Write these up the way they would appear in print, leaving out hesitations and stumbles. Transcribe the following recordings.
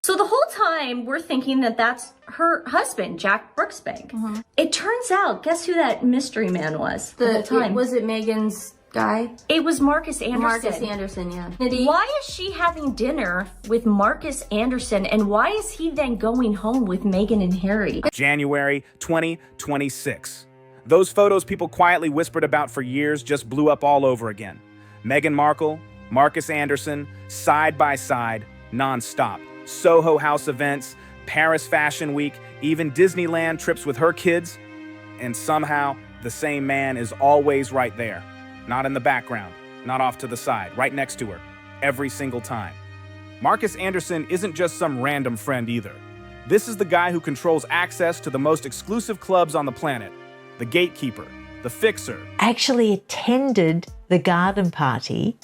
So the whole time we're thinking that that's her husband, Jack Brooksbank. It turns out, guess who that mystery man was the whole time? Was it Meghan's guy? It was Marcus Anderson. Marcus Anderson, yeah. Why is she having dinner with Marcus Anderson, and why is he then going home with Meghan and Harry? January 2026. Those photos people quietly whispered about for years just blew up all over again. Meghan Markle, Marcus Anderson, side by side, non-stop. Soho House events, Paris Fashion Week, even Disneyland trips with her kids. And somehow, the same man is always right there. Not in the background, not off to the side, right next to her, every single time. Marcus Anderson isn't just some random friend either. This is the guy who controls access to the most exclusive clubs on the planet. The gatekeeper, the fixer. Actually attended the garden party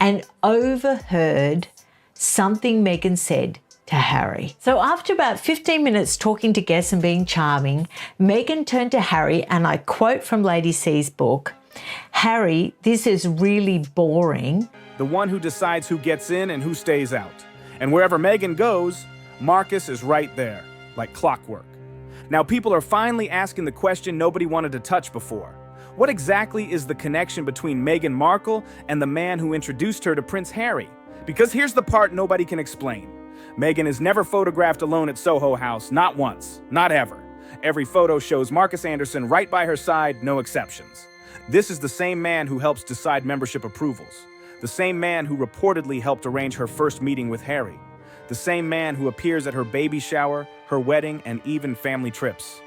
and overheard something Meghan said to Harry. So after about 15 minutes talking to guests and being charming, Meghan turned to Harry, and I quote from Lady C's book, "Harry, this is really boring." The one who decides who gets in and who stays out. And wherever Meghan goes, Marcus is right there, like clockwork. Now people are finally asking the question nobody wanted to touch before. What exactly is the connection between Meghan Markle and the man who introduced her to Prince Harry? Because here's the part nobody can explain. Meghan is never photographed alone at Soho House, not once, not ever. Every photo shows Marcus Anderson right by her side, no exceptions. This is the same man who helps decide membership approvals. The same man who reportedly helped arrange her first meeting with Harry. The same man who appears at her baby shower, her wedding, and even family trips.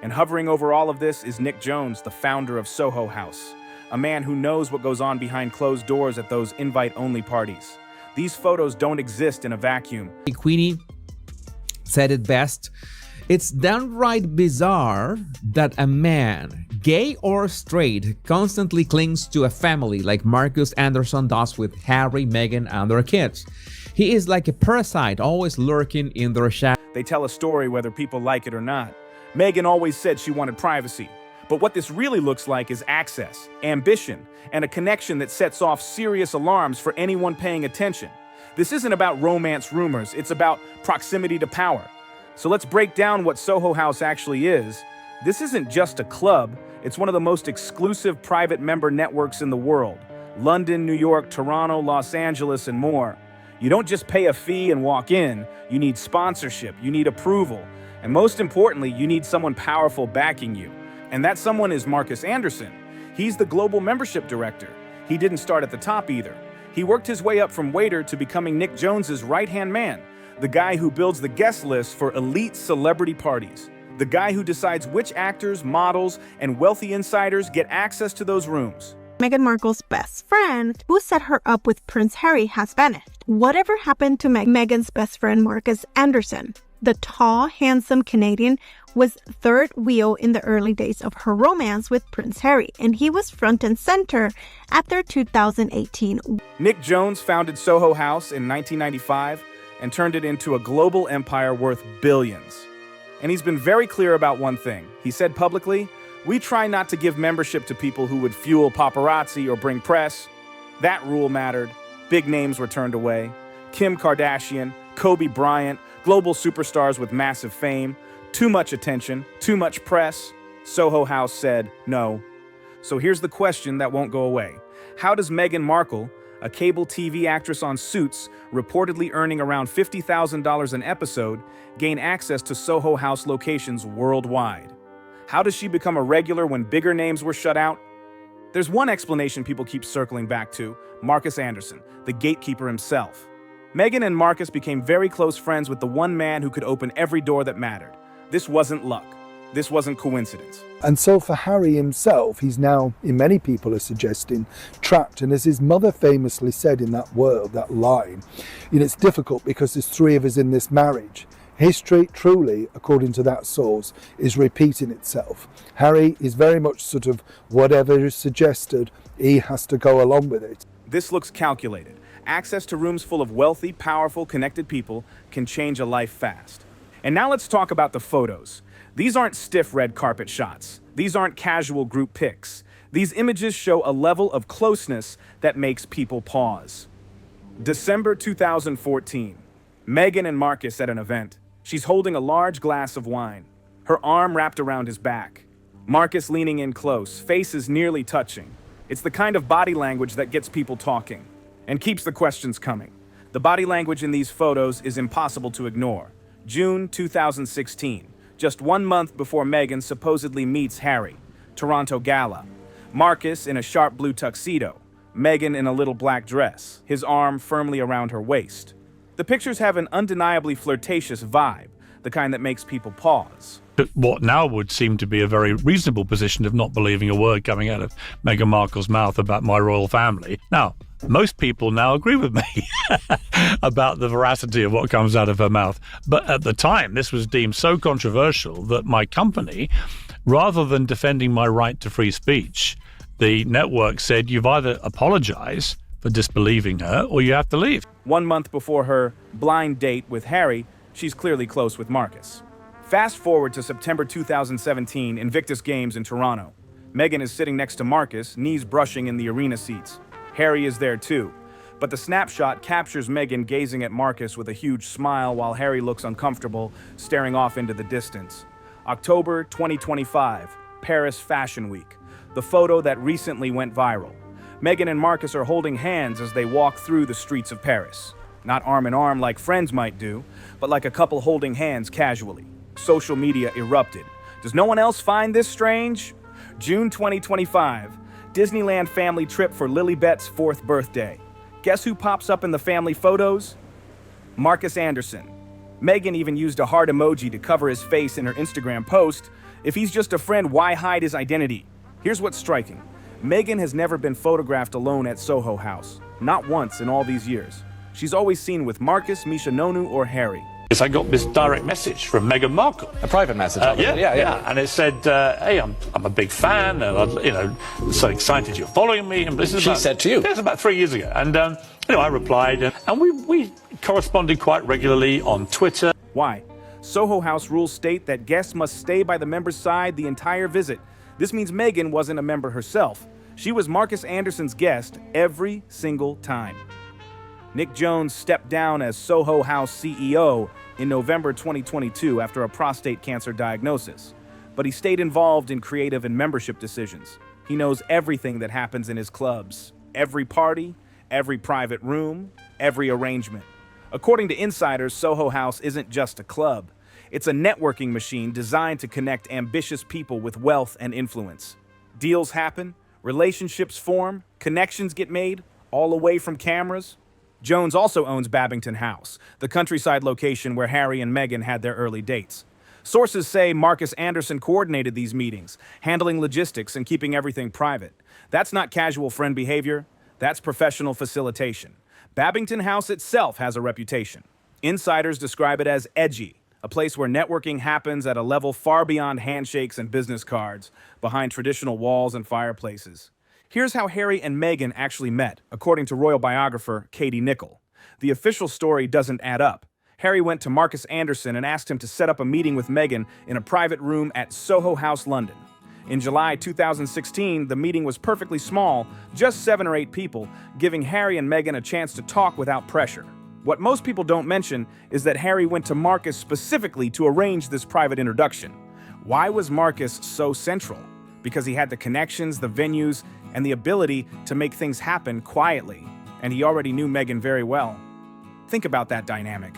And hovering over all of this is Nick Jones, the founder of Soho House, a man who knows what goes on behind closed doors at those invite-only parties. These photos don't exist in a vacuum. Queenie said it best. It's downright bizarre that a man, gay or straight, constantly clings to a family like Marcus Anderson does with Harry, Meghan, and their kids. He is like a parasite, always lurking in their shadow. They tell a story whether people like it or not. Meghan always said she wanted privacy. But what this really looks like is access, ambition, and a connection that sets off serious alarms for anyone paying attention. This isn't about romance rumors, it's about proximity to power. So let's break down what Soho House actually is. This isn't just a club, it's one of the most exclusive private member networks in the world. London, New York, Toronto, Los Angeles, and more. You don't just pay a fee and walk in, you need sponsorship, you need approval, and most importantly, you need someone powerful backing you. And that someone is Marcus Anderson. He's the global membership director. He didn't start at the top either. He worked his way up from waiter to becoming Nick Jones's right-hand man, the guy who builds the guest list for elite celebrity parties, the guy who decides which actors, models, and wealthy insiders get access to those rooms. Meghan Markle's best friend, who set her up with Prince Harry, has vanished. Whatever happened to Meghan's best friend, Marcus Anderson? The tall, handsome Canadian was third wheel in the early days of her romance with Prince Harry, and he was front and center at their 2018. Nick Jones founded Soho House in 1995 and turned it into a global empire worth billions. And he's been very clear about one thing. He said publicly, "We try not to give membership to people who would fuel paparazzi or bring press." That rule mattered. Big names were turned away. Kim Kardashian, Kobe Bryant, global superstars with massive fame, too much attention, too much press. Soho House said no. So here's the question that won't go away. How does Meghan Markle, a cable TV actress on Suits, reportedly earning around $50,000 an episode, gain access to Soho House locations worldwide? How does she become a regular when bigger names were shut out? There's one explanation people keep circling back to: Marcus Anderson, the gatekeeper himself. Meghan and Marcus became very close friends with the one man who could open every door that mattered. This wasn't luck. This wasn't coincidence. And so for Harry himself, he's now, in many people are suggesting, trapped. And as his mother famously said in that line, it's difficult because there's three of us in this marriage. History, truly, according to that source, is repeating itself. Harry is very much sort of whatever is suggested, he has to go along with it. This looks calculated. Access to rooms full of wealthy, powerful, connected people can change a life fast. And now let's talk about the photos. These aren't stiff red carpet shots. These aren't casual group pics. These images show a level of closeness that makes people pause. December 2014. Meghan and Marcus at an event. She's holding a large glass of wine, her arm wrapped around his back. Marcus leaning in close, faces nearly touching. It's the kind of body language that gets people talking and keeps the questions coming. The body language in these photos is impossible to ignore. June 2016, just 1 month before Meghan supposedly meets Harry. Toronto Gala. Marcus in a sharp blue tuxedo, Meghan in a little black dress, his arm firmly around her waist. The pictures have an undeniably flirtatious vibe, the kind that makes people pause. What now would seem to be a very reasonable position of not believing a word coming out of Meghan Markle's mouth about my royal family. Now, most people now agree with me about the veracity of what comes out of her mouth. But at the time, this was deemed so controversial that my company, rather than defending my right to free speech, the network said, you've either apologize for disbelieving her or you have to leave. 1 month before her blind date with Harry, she's clearly close with Marcus. Fast forward to September 2017, Invictus Games in Toronto. Meghan is sitting next to Marcus, knees brushing in the arena seats. Harry is there too. But the snapshot captures Meghan gazing at Marcus with a huge smile while Harry looks uncomfortable, staring off into the distance. October 2025, Paris Fashion Week. The photo that recently went viral. Meghan and Marcus are holding hands as they walk through the streets of Paris. Not arm in arm like friends might do, but like a couple holding hands casually. Social media erupted. Does no one else find this strange? June 2025, Disneyland family trip for Lilibet's 4th birthday. Guess who pops up in the family photos? Marcus Anderson. Meghan even used a heart emoji to cover his face in her Instagram post. If he's just a friend, why hide his identity? Here's what's striking. Meghan has never been photographed alone at Soho House. Not once in all these years. She's always seen with Marcus, Misha Nonu, or Harry. I got this direct message from Meghan Markle. A private message? Yeah. And it said, hey, I'm a big fan, and so excited you're following me. And this is She said to you? It was about 3 years ago. And I replied, and we corresponded quite regularly on Twitter. Why? Soho House rules state that guests must stay by the member's side the entire visit. This means Meghan wasn't a member herself. She was Marcus Anderson's guest every single time. Nick Jones stepped down as Soho House CEO in November 2022 after a prostate cancer diagnosis. But he stayed involved in creative and membership decisions. He knows everything that happens in his clubs. Every party, every private room, every arrangement. According to insiders, Soho House isn't just a club. It's a networking machine designed to connect ambitious people with wealth and influence. Deals happen, relationships form, connections get made, all away from cameras. Jones also owns Babington House, the countryside location where Harry and Meghan had their early dates. Sources say Marcus Anderson coordinated these meetings, handling logistics and keeping everything private. That's not casual friend behavior, that's professional facilitation. Babington House itself has a reputation. Insiders describe it as edgy, a place where networking happens at a level far beyond handshakes and business cards, behind traditional walls and fireplaces. Here's how Harry and Meghan actually met, according to royal biographer Katie Nicholl. The official story doesn't add up. Harry went to Marcus Anderson and asked him to set up a meeting with Meghan in a private room at Soho House, London. In July 2016, the meeting was perfectly small, just 7 or 8 people, giving Harry and Meghan a chance to talk without pressure. What most people don't mention is that Harry went to Marcus specifically to arrange this private introduction. Why was Marcus so central? Because he had the connections, the venues, and the ability to make things happen quietly. And he already knew Meghan very well. Think about that dynamic.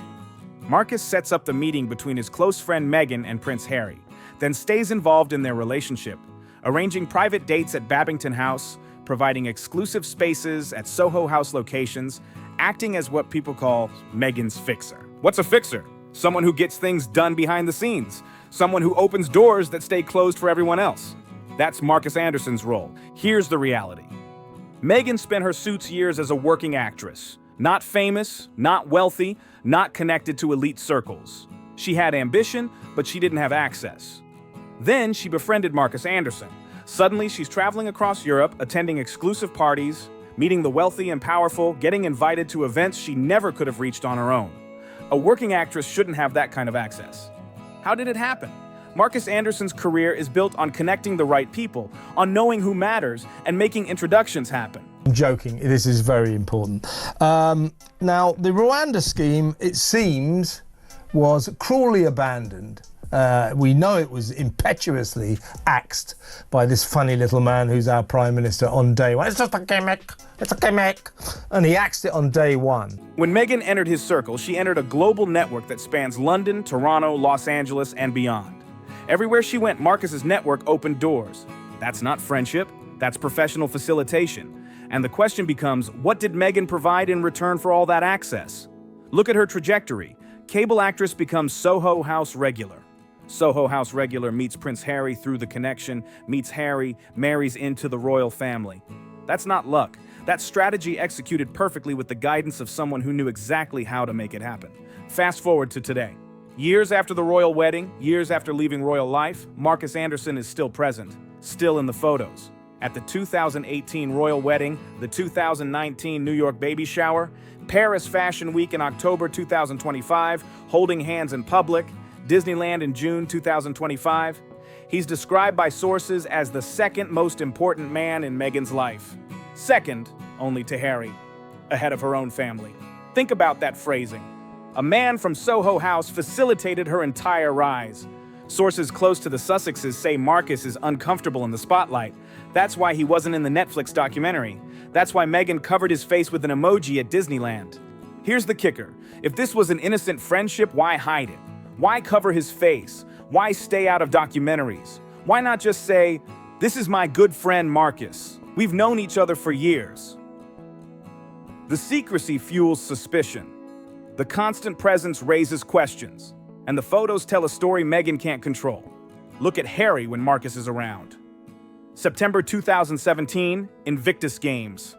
Marcus sets up the meeting between his close friend Meghan and Prince Harry, then stays involved in their relationship, arranging private dates at Babington House, providing exclusive spaces at Soho House locations, acting as what people call Meghan's fixer. What's a fixer? Someone who gets things done behind the scenes. Someone who opens doors that stay closed for everyone else. That's Marcus Anderson's role. Here's the reality. Meghan spent her Suits years as a working actress. Not famous, not wealthy, not connected to elite circles. She had ambition, but she didn't have access. Then she befriended Marcus Anderson. Suddenly, she's traveling across Europe, attending exclusive parties, meeting the wealthy and powerful, getting invited to events she never could have reached on her own. A working actress shouldn't have that kind of access. How did it happen? Marcus Anderson's career is built on connecting the right people, on knowing who matters, and making introductions happen. I'm joking. This is very important. Now, the Rwanda scheme, it seems, was cruelly abandoned. We know it was impetuously axed by this funny little man who's our Prime Minister on day one. It's just a gimmick. It's a gimmick. And he axed it on day one. When Meghan entered his circle, she entered a global network that spans London, Toronto, Los Angeles, and beyond. Everywhere she went, Marcus's network opened doors. That's not friendship, that's professional facilitation. And the question becomes, what did Meghan provide in return for all that access? Look at her trajectory. Cable actress becomes Soho House regular. Soho House regular meets Prince Harry through the connection, meets Harry, marries into the royal family. That's not luck. That's strategy executed perfectly with the guidance of someone who knew exactly how to make it happen. Fast forward to today. Years after the royal wedding, years after leaving royal life, Marcus Anderson is still present, still in the photos. At the 2018 royal wedding, the 2019 New York baby shower, Paris Fashion Week in October 2025, holding hands in public, Disneyland in June 2025. He's described by sources as the second most important man in Meghan's life. Second only to Harry, ahead of her own family. Think about that phrasing. A man from Soho House facilitated her entire rise. Sources close to the Sussexes say Marcus is uncomfortable in the spotlight. That's why he wasn't in the Netflix documentary. That's why Meghan covered his face with an emoji at Disneyland. Here's the kicker. If this was an innocent friendship, why hide it? Why cover his face? Why stay out of documentaries? Why not just say, "This is my good friend Marcus. We've known each other for years." The secrecy fuels suspicion. The constant presence raises questions. And the photos tell a story Meghan can't control. Look at Harry when Marcus is around. September 2017, Invictus Games.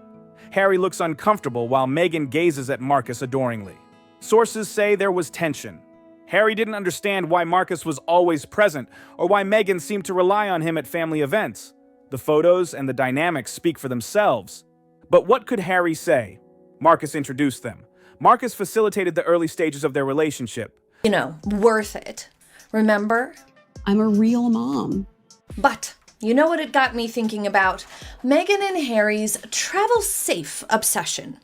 Harry looks uncomfortable while Meghan gazes at Marcus adoringly. Sources say there was tension. Harry didn't understand why Marcus was always present or why Meghan seemed to rely on him at family events. The photos and the dynamics speak for themselves. But what could Harry say? Marcus introduced them. Marcus facilitated the early stages of their relationship. You know, worth it. Remember? I'm a real mom. But you know what it got me thinking about? Meghan and Harry's travel safe obsession.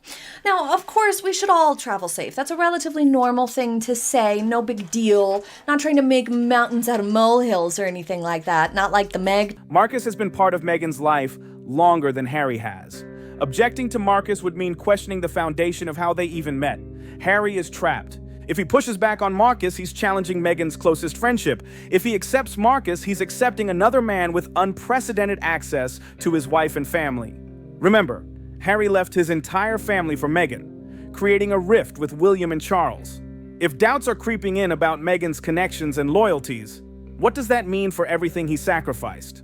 Now, of course, we should all travel safe. That's a relatively normal thing to say. No big deal. Not trying to make mountains out of molehills or anything like that. Not like the Meg. Marcus has been part of Meghan's life longer than Harry has. Objecting to Marcus would mean questioning the foundation of how they even met. Harry is trapped. If he pushes back on Marcus, he's challenging Meghan's closest friendship. If he accepts Marcus, he's accepting another man with unprecedented access to his wife and family. Remember, Harry left his entire family for Meghan, creating a rift with William and Charles. If doubts are creeping in about Meghan's connections and loyalties, what does that mean for everything he sacrificed?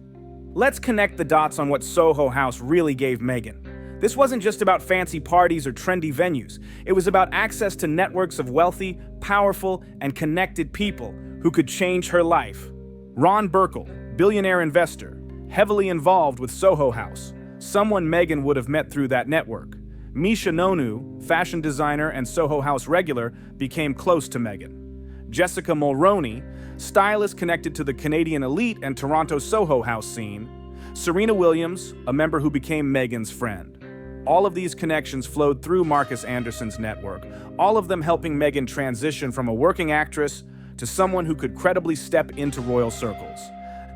Let's connect the dots on what Soho House really gave Meghan. This wasn't just about fancy parties or trendy venues. It was about access to networks of wealthy, powerful, and connected people who could change her life. Ron Burkle, billionaire investor, heavily involved with Soho House, someone Meghan would have met through that network. Misha Nonu, fashion designer and Soho House regular, became close to Meghan. Jessica Mulroney, stylist connected to the Canadian elite and Toronto Soho House scene. Serena Williams, a member who became Meghan's friend. All of these connections flowed through Marcus Anderson's network, all of them helping Meghan transition from a working actress to someone who could credibly step into royal circles.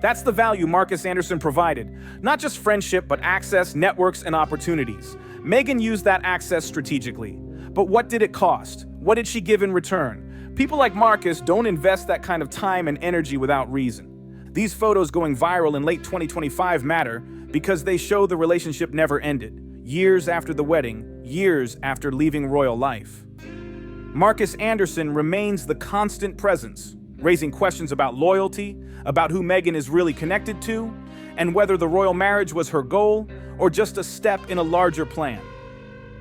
That's the value Marcus Anderson provided. Not just friendship, but access, networks, and opportunities. Meghan used that access strategically. But what did it cost? What did she give in return? People like Marcus don't invest that kind of time and energy without reason. These photos going viral in late 2025 matter because they show the relationship never ended. Years after the wedding, years after leaving royal life. Marcus Anderson remains the constant presence, raising questions about loyalty, about who Meghan is really connected to, and whether the royal marriage was her goal or just a step in a larger plan.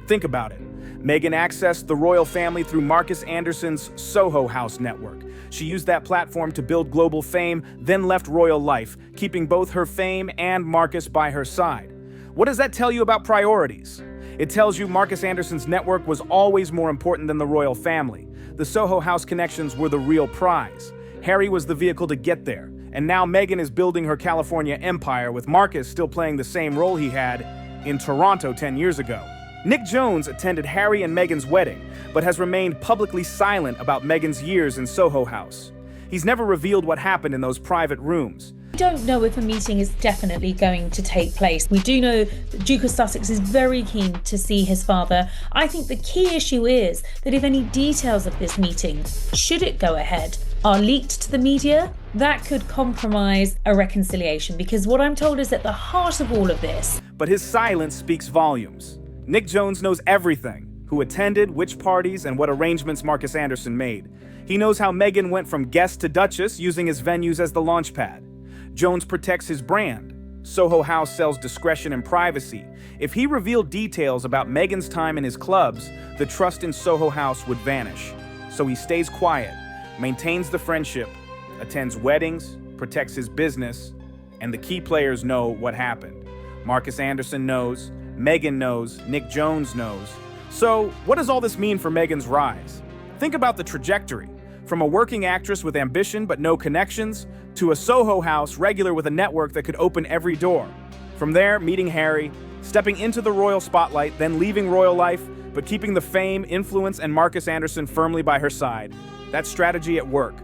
Think about it. Meghan accessed the royal family through Marcus Anderson's Soho House network. She used that platform to build global fame, then left royal life, keeping both her fame and Marcus by her side. What does that tell you about priorities? It tells you Marcus Anderson's network was always more important than the royal family. The Soho House connections were the real prize. Harry was the vehicle to get there. And now Meghan is building her California empire with Marcus still playing the same role he had in Toronto 10 years ago. Nick Jones attended Harry and Meghan's wedding, but has remained publicly silent about Meghan's years in Soho House. He's never revealed what happened in those private rooms. We don't know if a meeting is definitely going to take place. We do know the Duke of Sussex is very keen to see his father. I think the key issue is that if any details of this meeting, should it go ahead, are leaked to the media, that could compromise a reconciliation, because what I'm told is at the heart of all of this. But his silence speaks volumes. Nick Jones knows everything: who attended, which parties, and what arrangements Marcus Anderson made. He knows how Meghan went from guest to duchess, using his venues as the launchpad. Jones protects his brand. Soho House sells discretion and privacy. If he revealed details about Meghan's time in his clubs, the trust in Soho House would vanish. So he stays quiet, maintains the friendship, attends weddings, protects his business, and the key players know what happened. Marcus Anderson knows, Meghan knows, Nick Jones knows. So what does all this mean for Meghan's rise? Think about the trajectory. From a working actress with ambition but no connections, to a Soho House regular with a network that could open every door. From there, meeting Harry, stepping into the royal spotlight, then leaving royal life, but keeping the fame, influence, and Marcus Anderson firmly by her side. That's strategy at work.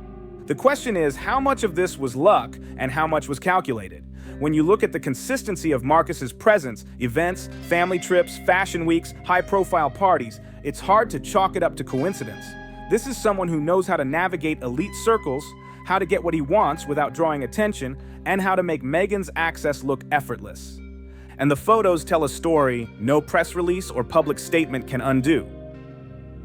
The question is, how much of this was luck and how much was calculated? When you look at the consistency of Marcus's presence, events, family trips, fashion weeks, high-profile parties, it's hard to chalk it up to coincidence. This is someone who knows how to navigate elite circles, how to get what he wants without drawing attention, and how to make Meghan's access look effortless. And the photos tell a story no press release or public statement can undo.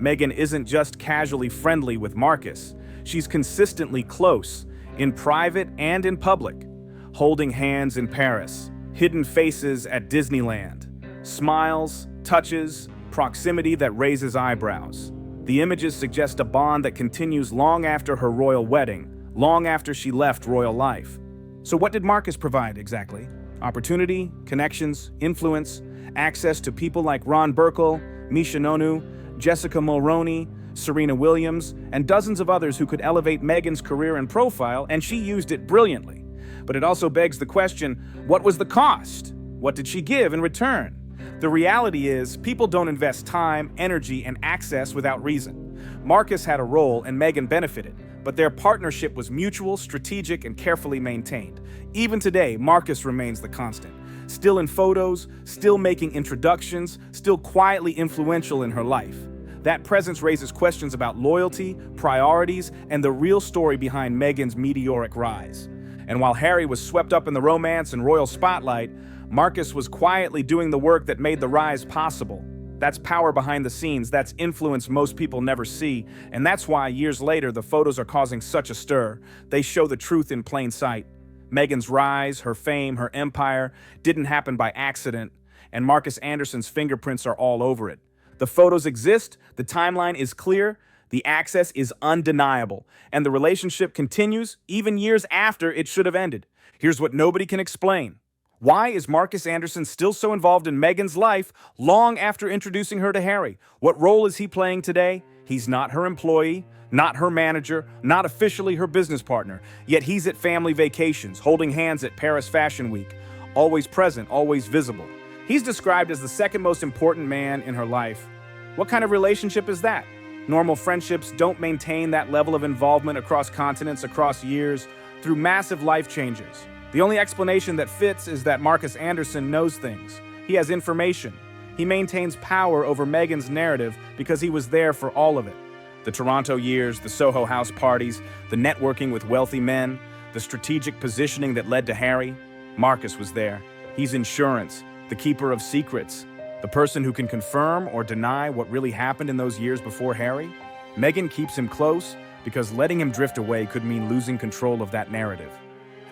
Meghan isn't just casually friendly with Marcus. She's consistently close, in private and in public. Holding hands in Paris, hidden faces at Disneyland, smiles, touches, proximity that raises eyebrows. The images suggest a bond that continues long after her royal wedding, long after she left royal life. So what did Marcus provide exactly? Opportunity, connections, influence, access to people like Ron Burkle, Misha Nonu, Jessica Mulroney, Serena Williams, and dozens of others who could elevate Meghan's career and profile, and she used it brilliantly. But it also begs the question, what was the cost? What did she give in return? The reality is, people don't invest time, energy, and access without reason. Marcus had a role and Meghan benefited, but their partnership was mutual, strategic, and carefully maintained. Even today, Marcus remains the constant. Still in photos, still making introductions, still quietly influential in her life. That presence raises questions about loyalty, priorities, and the real story behind Meghan's meteoric rise. And while Harry was swept up in the romance and royal spotlight, Marcus was quietly doing the work that made the rise possible. That's power behind the scenes, that's influence most people never see, and that's why years later the photos are causing such a stir. They show the truth in plain sight. Meghan's rise, her fame, her empire didn't happen by accident, and Marcus Anderson's fingerprints are all over it. The photos exist, the timeline is clear, the access is undeniable, and the relationship continues even years after it should have ended. Here's what nobody can explain. Why is Marcus Anderson still so involved in Meghan's life long after introducing her to Harry? What role is he playing today? He's not her employee, not her manager, not officially her business partner, yet he's at family vacations, holding hands at Paris Fashion Week, always present, always visible. He's described as the second most important man in her life. What kind of relationship is that? Normal friendships don't maintain that level of involvement across continents, across years, through massive life changes. The only explanation that fits is that Marcus Anderson knows things. He has information. He maintains power over Meghan's narrative because he was there for all of it. The Toronto years, the Soho House parties, the networking with wealthy men, the strategic positioning that led to Harry. Marcus was there. He's insurance, the keeper of secrets, the person who can confirm or deny what really happened in those years before Harry. Meghan keeps him close because letting him drift away could mean losing control of that narrative.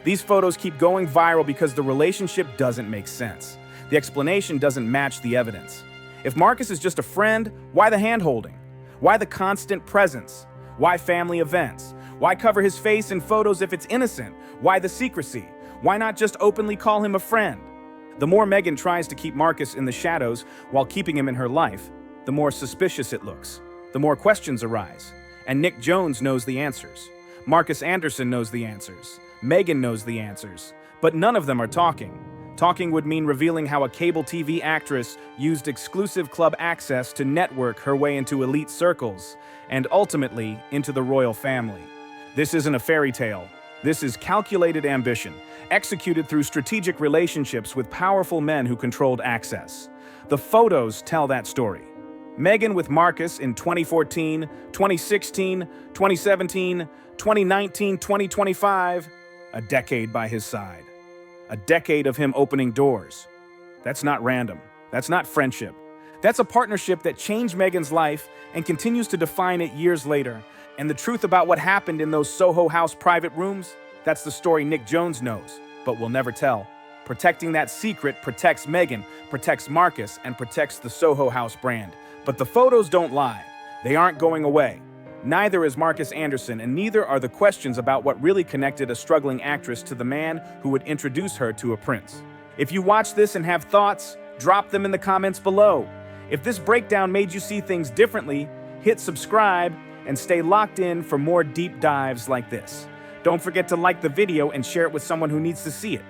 These photos keep going viral because the relationship doesn't make sense. The explanation doesn't match the evidence. If Marcus is just a friend, why the hand-holding? Why the constant presence? Why family events? Why cover his face in photos if it's innocent? Why the secrecy? Why not just openly call him a friend? The more Meghan tries to keep Marcus in the shadows while keeping him in her life, the more suspicious it looks. The more questions arise. And Nick Jones knows the answers. Marcus Anderson knows the answers. Meghan knows the answers. But none of them are talking. Talking would mean revealing how a cable TV actress used exclusive club access to network her way into elite circles, and ultimately into the royal family. This isn't a fairy tale. This is calculated ambition, executed through strategic relationships with powerful men who controlled access. The photos tell that story. Meghan with Marcus in 2014, 2016, 2017, 2019, 2025, a decade by his side. A decade of him opening doors. That's not random. That's not friendship. That's a partnership that changed Meghan's life and continues to define it years later. And the truth about what happened in those Soho House private rooms, that's the story Nick Jones knows, but will never tell. Protecting that secret protects Meghan, protects Marcus, and protects the Soho House brand. But the photos don't lie. They aren't going away. Neither is Marcus Anderson, and neither are the questions about what really connected a struggling actress to the man who would introduce her to a prince. If you watch this and have thoughts, drop them in the comments below. If this breakdown made you see things differently, hit subscribe and stay locked in for more deep dives like this. Don't forget to like the video and share it with someone who needs to see it.